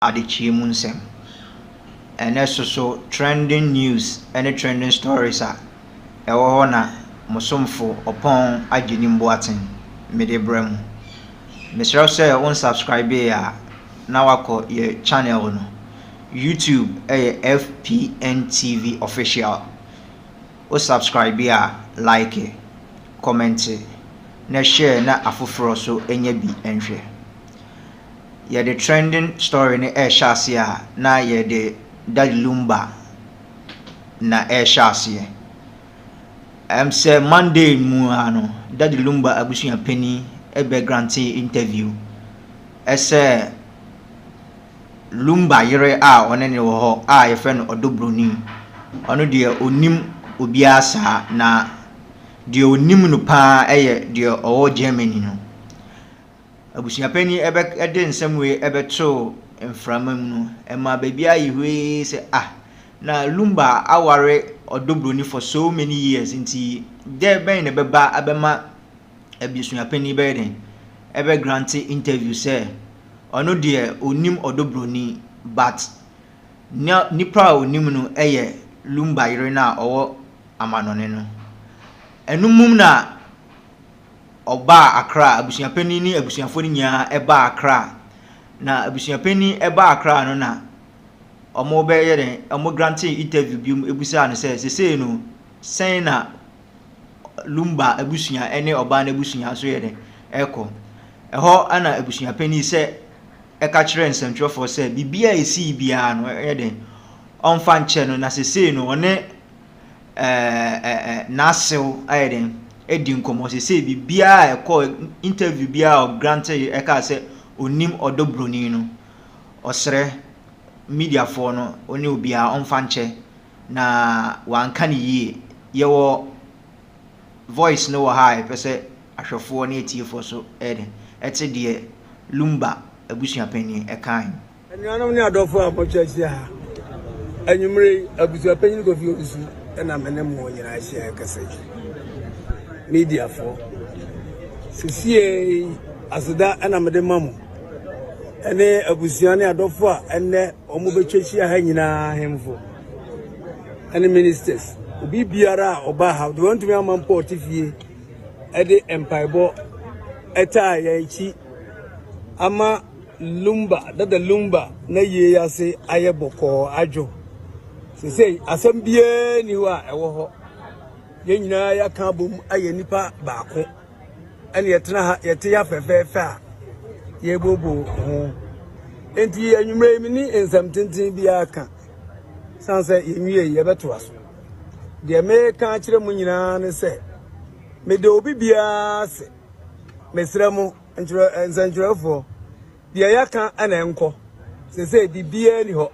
Akye3munsem. And also trending news and trending stories are na Otumfour upon Akye3munsem mede brem. Mr. say on subscribe ya na wako your channel no YouTube FPNTV official. O subscribe ya, like, comment, na share na afufuro so enye bi enhwe. Yeah, the trending story ni shasia na ye de Daddy Lumba na shasia. Say Monday mu ano Daddy Lumba abusuya penny ebe granting interview. Say Lumba yere a one ne wo ho a ye fe no odobroni. Ono de onim obiasa na de onim no pa eye de owo Germany no. Abusuya penny ebe ede nsem we ebe to mframam no ema baby ayi say na Lumba aware odobroni for so many years nti there ben ne beba abema abusuya penny be den ebe granting interview say ono de onim odobroni but nipa onim no eye Lumba yire na owo amanone no enumum na Oba Accra abusuya penny ni abusuafo nya eba Accra na abusuya penny eba Accra no na omo be ye den omo granting interview bi ebusa no say no sen na Lumba abusuya ene oba na abusuya so ye den eko eho ana abusuya penny say eka kire nsentwofo say bibia esi bia no ye den onfa nche no na say no one nasew ayeden edi nkomo se bibia ekọ interview bia o granted eka se onim odobroni no osre media for no oni obia onfa nche na wanka ne yie yewo voice no high pese ahwefo na etifo so eden ete de Lumba abusuya penny ekan enuanom ne adofo apochasi ha enyumre abusuya penny go fi osu na menem wo nyina ahia kase media for sisi asida ana mede mamu ene abusuya ne adofo a enne omo betwehia ha nyina hemfo ene ministers obi biara oba ha do want me am port fie ede empaibo eta ya ichi ama Lumba dada Lumba na ye ya se ayeboko ajo sisi asem bie ni wa ewo ho ye nyina ya ka bom aye nipa baako ene yetena ha yete ya fefefe a ye bobo ho enti anwumre mi ni ensam tenten bia ka sanse yenwie ye beto aso de me ka kire mu nyina ne se me de obi bia se mesremu ensanjurefo de ya ka ana enko se bibia ni ho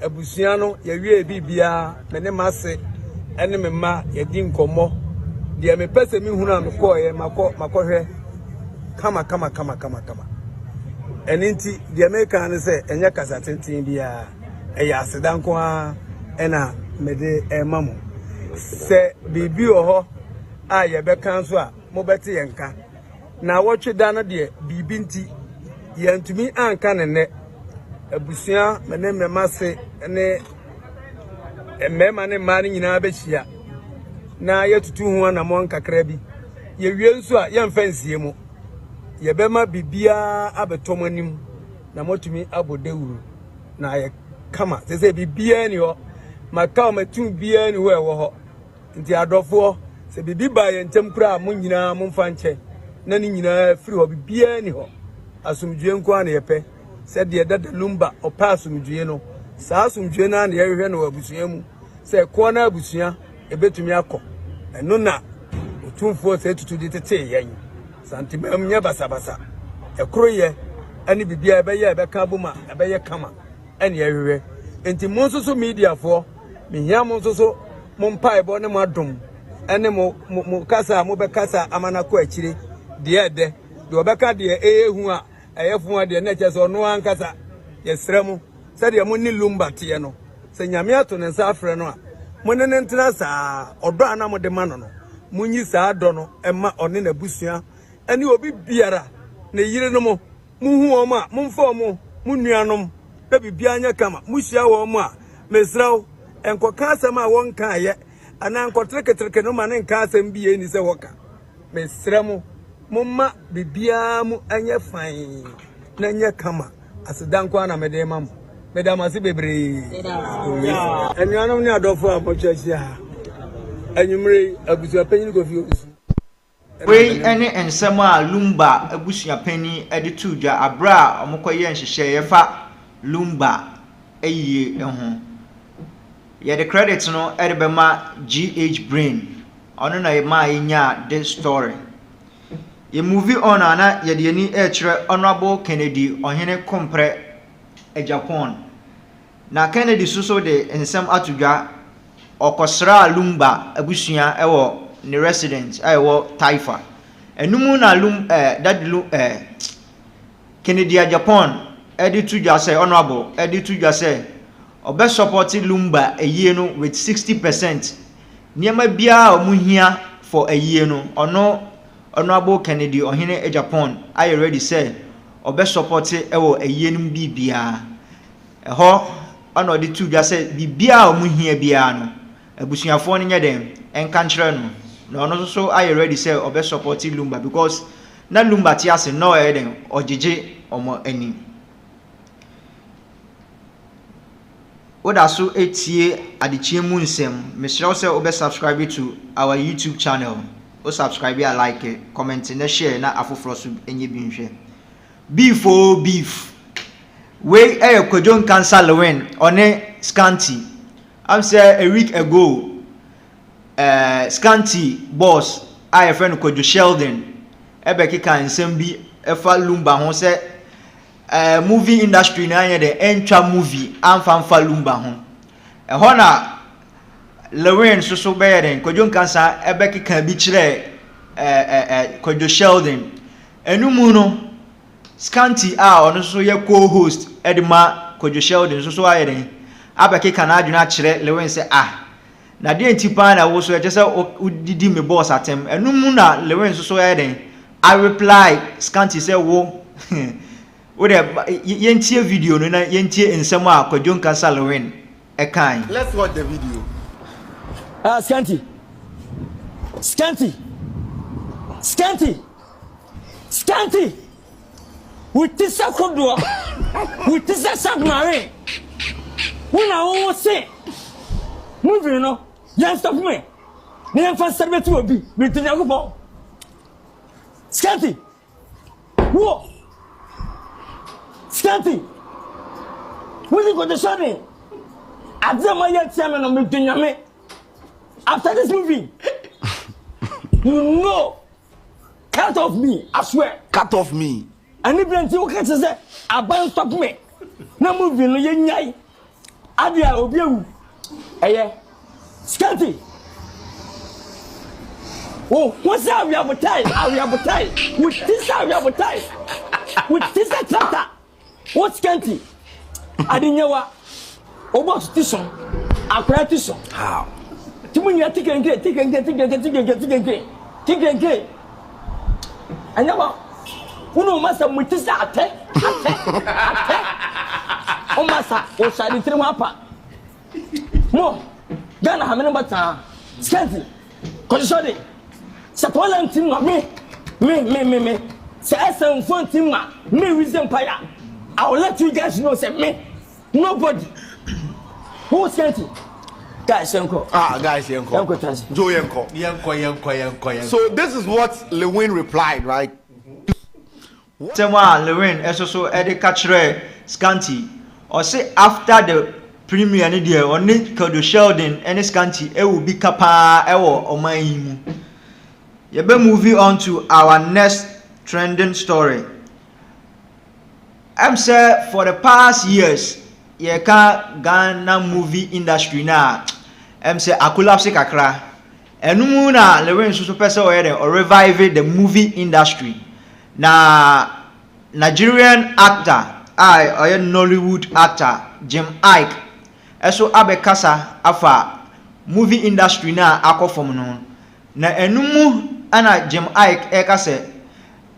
abusuya no ye wie bibia me ne mase ene me ma ye di nkomo de me pese mi hunu am ko ye makohwe kama eninti de me kan ne se enya kasa tenten bia eya sedanko ha ena me de emamu se bibi oho a ye be kan so a mo bete ye nka na wotwe da no de bibi nti ye ntumi anka ne ne abusuya me ne me mase ene emema ne ma ne nyina behia na yetutu hu na mo nkakra bi ye wie nso a ye mfansie mu ye bema bibia abetom anim na motumi abodewuru na ye kama se bibia ni ho maka o matum bia ni ho ewo ho nti adofo se bibi ba ye ntem kura mo nyina mo mfa nche na ni nyina firi ho bibia ni ho asumdue nko ana ye pe se de dada Lumba o pa asumdue no saa asumdue na na ye hwehwe no abusuya mu se ko na abusuya ebetumi akọ eno na Otumfour se tutu de tete yen santimam nya basabasa ekroye ani bibia ebeye ebeka boma ebeye kama ani ehwehwe enti monsoso media for me hia monsoso mompaebo ne madom ene mo kasa mo bekasa amana ko akire de ede de obeka de ehu a eyefu a de na chese ono ankasa yesremu se de mo ni Lumba tie no se nyame ato ne nsa afre no a monene ntena saa odo ana mo de mano no munyi saa do no ema one na busua ani obi biara na yire no mo muhu o ma mumfa o mo munuanom na bibia anya kama muhia wo mo a mesraw enkoka asem a won kan ye ana enkotreke no ma ne nka asem bi eni se woka mesramo mumma bibia mu anya fan na anya kama asidanko ana mede mam medamase bebre enuanom ni adofo amochachia anyumre abusua panyin kofi obusu we ene ensem a Lumba abusua panyin ede tudwa abra omokoye nhihye yefa Lumba eye ho ye the credit no ede be ma GH brain ono na ma enya this story ye movie on ana ye de ni e kire honorable Kennedy ohene kompre e Japan na Kennedy so de ensem atudwa okosra Lumba abusua ewo ni resident ewo Taifa enumu na Kennedy Japan edi tudwa say honorable edi tudwa say obe support Lumba eyie no with 60%. Niema bia omuhia for eyie no ono honorable Kennedy ohene e Japan I already say obe support ewo eyie no bibia eho ono di tudwa say bibia omuhia bia no abusuafo no nye dem enka nkyere no na ono so I already say obe support Lumba because na Lumba ti ase no e dem ojeje omo ani Odaso etie Akye3munsem. Mr. say obe subscribe to our YouTube channel. O subscribe and like it, comment and share na afoforo so enye bi nhwe. Beef. We Kojon cancer Lewin one Scanty. I'm say a week ago Scanty boss I friend Kojo Sheldon ebeki kan nsem bi efa Lumba ho say movie industry na anya the entwa movie amfa Lumba ho ho na Lewin so be den Kojo cancer ebeki kan bi kire Kojo Sheldon enumu no Scanty ono so ye co-host edma Kojo Sheldon so aye den abeki kan adwuna kire Lewin say na de ntipa na wo so ye say udidi me boss atem enumu na Lewin so aye den I reply Scanty say wo yentie video no na yentie ensem a Kojo cancer Lewin ekan. Let's watch the video. Scanty with this kodo with this submarine when I won't say moving no you stop me na fa serve to obi with the go Scanty wo Scanty when you go to shooting adema yet time no me dunyame after this movie you know cut off me I swear Cut off me. and if you can say about stop me na movie no ye nyai adia obi ewu eye Scanty oh what's that we have with this tractor what Scanty adinyewa obo station akwatison How? timunya tikenke anyawa uno masa mutisa ate o masa o shadi tiri hapa mo gana hamene bata Scanty konshode sapola ntimma me say SM phone ntimma me reason empire I will let you guys know say me nobody who Scanty guys yenko Guys, yenko. Joe yenko. So this is what Lewin replied, right? Tema Lewin so ede ka kire Scanty or say after the premiere ni dia oni Kojo Sheldon and Scanty e will be kapa ewo oman yi mu ye be moving on to our next trending story. I'm say for the past years ye ka Ghana movie industry na say akolapse kakra enumu na Lewin so person or revive the movie industry na Nigerian actor or Nollywood actor Jim Ike eso abekasa afa movie industry na akofom no na enumu ana Jim Ike ekase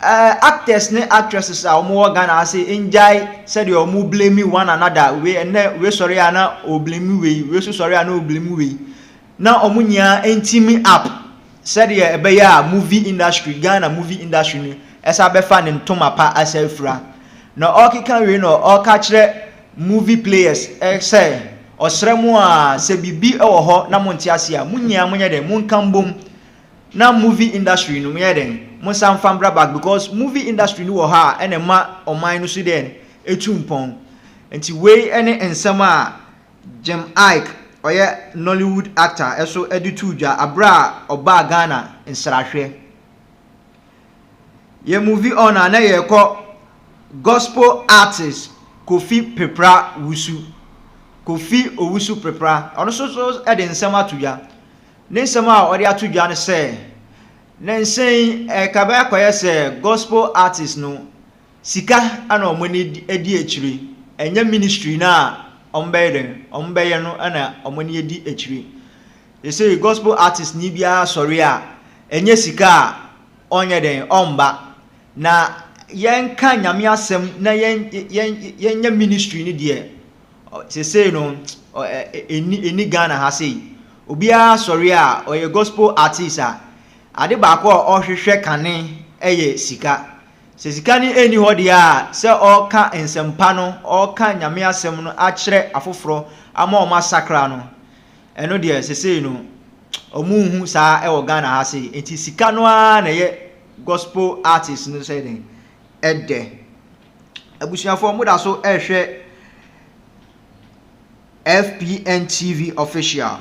actors ne actresses a omo Ghana say enjoy said you omo blame one another we sorry ana o blame we so sorry ana o blame we na omo nya entimi up said ye ebeya movie industry Ghana movie industry ni esa be fa ne ntoma pa asafura na okika we no oka kire movie players say osremu a se bibi ewo ho na monte ase a munya monye den munkambom na movie industry no monye den monsan fambra back because movie industry no wo ha ene ma oman no so den etumpon enti we ene ensem a Jem Ike oye Nollywood actor eso editu dwa abra oba Ghana nsrahwe ye movie on na ye ko gospel artist Kofi Pepra Wusu Kofi Owusu Pepra ono so ede nsem atoya ne nsem a ode atoya ne se ne nsen kabe akoye se gospel artist no sika ana omoni edi echiri enya ministry na ombeye no ana omoni edi echiri they say gospel artist ni bia sorry a enye sika onye den omba na yen ka nyame asem na yen ministry ni de say no eni Ghana ha say obia sorry a oye gospel artist a ade ba ko ohwehwe kane eye sika se sika ni eni hodi a se oka ensempa no oka nyame asem no a kire afoforo ama o masakra no eno de se say no omunhu sa e wo Ghana ha say enti sika no a na ye gospel artist no say den ede abusuafo mo da so ehwe FPNTV official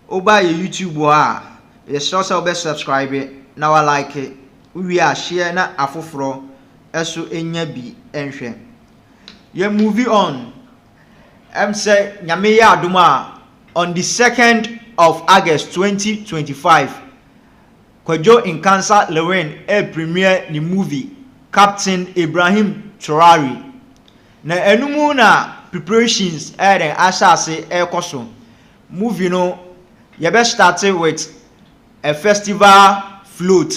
oba ye YouTube wa ye so be subscribe na wa like we a share na afoforo eso enya bi enhwe ye movie on say nyame ya aduma on the 2nd of August 2025 Kwajo in Cancer Lewin premiere ni movie Captain Ibrahim Traore na enumu na preparations den asase ekoso movie no you be started with a festival float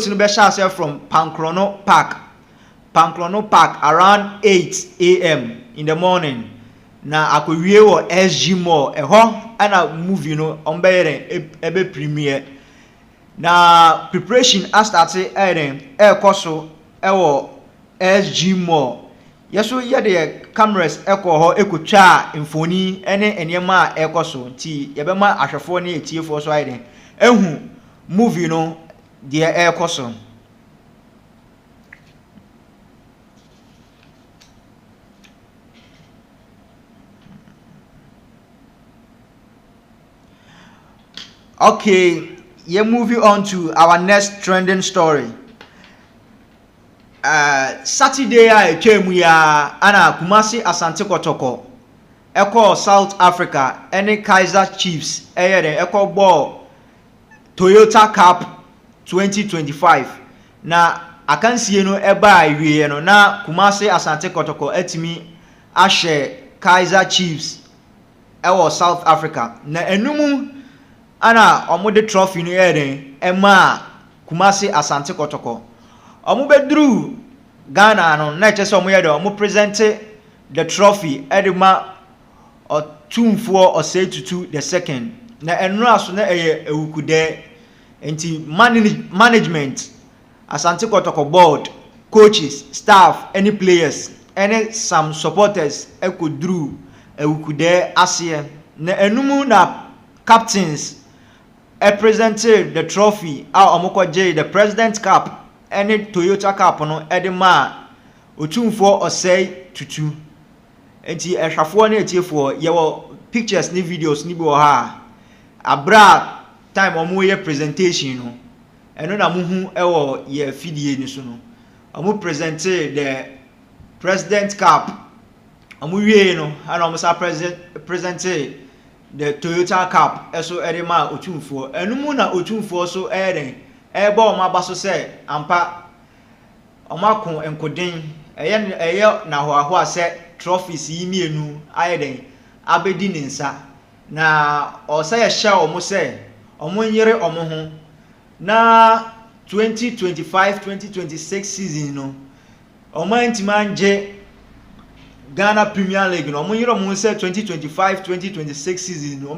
no be share from Pankrono Park around 8 a.m. in the morning na akowie wo SG Mall eho ana movie no ombere ebe premiere na preparation a started ekoso ewo SG Mall yeso ye de cameras ekoho ekotwa mfoni ene enema ekoso nti ye be ma ahwefo ne etiefo so ayi den ehu movie no de ekoso okay yeah, moving on to our next trending story. Saturday Akye3mu ya ana Kumasi Asante Kotoko eko South Africa any Kaiser Chiefs eko ball Toyota Cup 2025 na akansie no eba iwie no na Kumasi Asante Kotoko etimi ahye Kaiser Chiefs ewo South Africa na enumu ana omode trophy no ema Kumasi Asante Kotoko omu bedru Ghana no na chese omu yede omu present the trophy edema Otumfour Osei the second na enro aso na ewukude enti management Asante Kotoko board coaches staff any players any some supporters ekodru ewukude ase na enumu na captains presented the trophy omukoje the President Cup any Toyota Cup no edema Otumfour Osei enti ehwafo na etiefo yewo pictures ni videos ni bi wo ha abra time omu ye presentation no eno na muhu ewo ye fidie ni so no omu presented the President Cup omu wie no ana omu sa presented the Toyota Cup eso edema Otumfour enumu na Otumfour so eden eba o mabaso se ampa o makon enkoden eye na hoaho se trophies yi mienu ayeden abedi ninsa na o se ye hye o mo se o mo nyire o mo ho na 2025-2026 season no omantimanje Ghana Premier League no omo yiro mo se 2025-2026 season no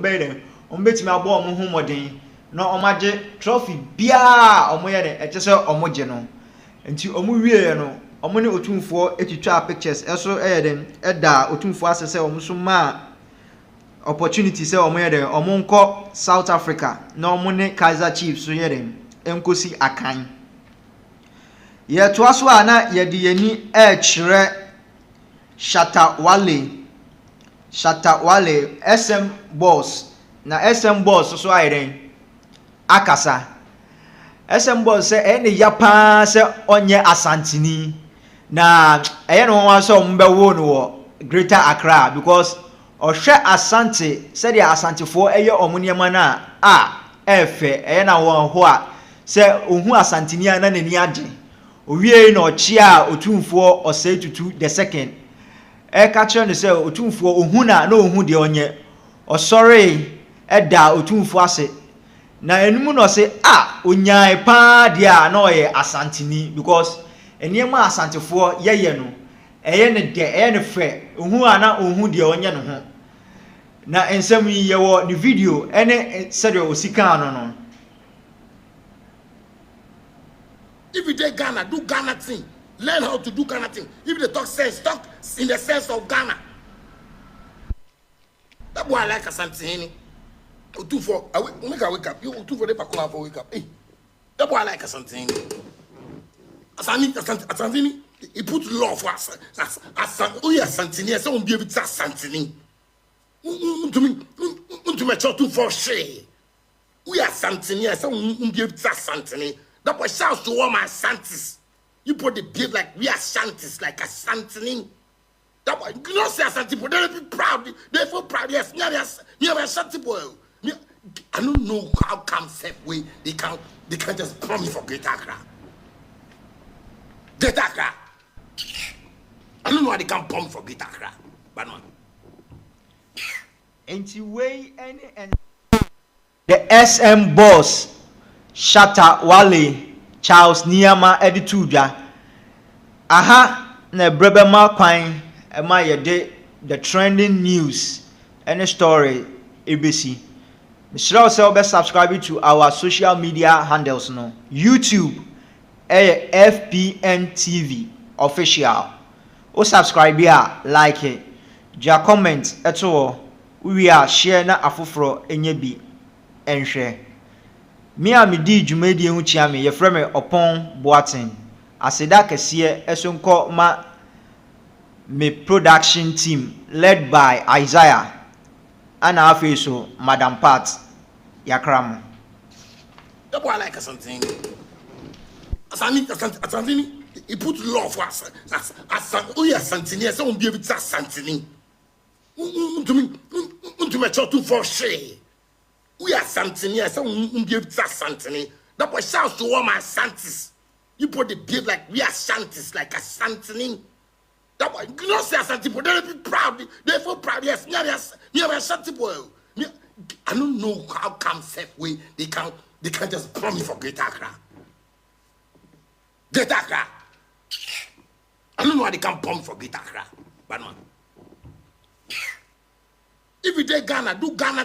ombetimi abo omo hu modern na omaje trophy bia omo ye de se omo je no nti omo wie no omo ne Otumfour etwitwa pictures eso den eda Otumfour asese omo so ma opportunity se omo ye de omo nko South Africa na omo ne Kaizer Chiefs so ye den enkosi akan ye to aso ana ye de yani kire Shatawale SM boss na SM boss so ayren akasa SM boss se ene yapa se onye asantini na eye no wan so mbewo no wo Greater Accra because ohwe Asante se de Asantefo eye omuniema na efe eye na won ho a se ohu asantini ana nani age owie na ochi a Otumfour osetutu the second catcher no say Otumfour ohuna na ohu de onye osore eda Otumfour ase na enum no say onyai pa de a na oye asantini because eniema Asantefo yeye no eye ne de eye ne fe ohu ana ohu de onye no ho na ensem yi ye wo the video ene said osika no if you take Ghana, do Ghana thing. Learn how to do Ghana thing. If they talk sense, talk in the sense of Ghana. That boy I like Asante. Otumfour, make her wake up. You Otumfour they pack for wake up. Hey, that boy I like Asante. Asante, he put law for us. Oh yeah, Asante. So won't be able to Asante. To me, Otumfour share. We are Asante. So won't be able to Asante. That boy shouts to all my Santis. You put the behave like we are Shantis, like a Santini. That boy, you know, say Asante, but they'll be proud. They feel proud. Yes, near a Shanti boy. I don't know how come safe way they can't just promise for Greater Accra. Greater Accra. I don't know why they can't promise for Greater Accra. But no. Ain't you way any the SM boss Shatawale Charles Niama editudwa aha na brebema kwan ema ye the trending news any story ebesi Mishra say obe subscribe to our social media handles no YouTube FPNTV official o subscribe here like it ja comment eto we are share na afoforo enye bi enhwe me di dwumadi hu chia me ye frɛ me Opon Boaten aseda kese esonko ma me production team led by Isaiah and afeso Madam Pat Yakram. That boy I like Asante. Asante, he put law for us. Oh yeah, Asante. So won't be able to Asante. To me, Otumfour share. We are Asante. So won't be able to Asante. That boy shouts to all my Santis. You put the behave like we are Shantis, like a Asante. That boy, you know, say Asante, but they'll be proud. They feel proud. Yes, near a Shanti boy. I don't know how come safe way they can't just promise for Greater Accra. Greater Accra. I don't know why they can't promise for Greater Accra. But man, if you take Ghana, do Ghana.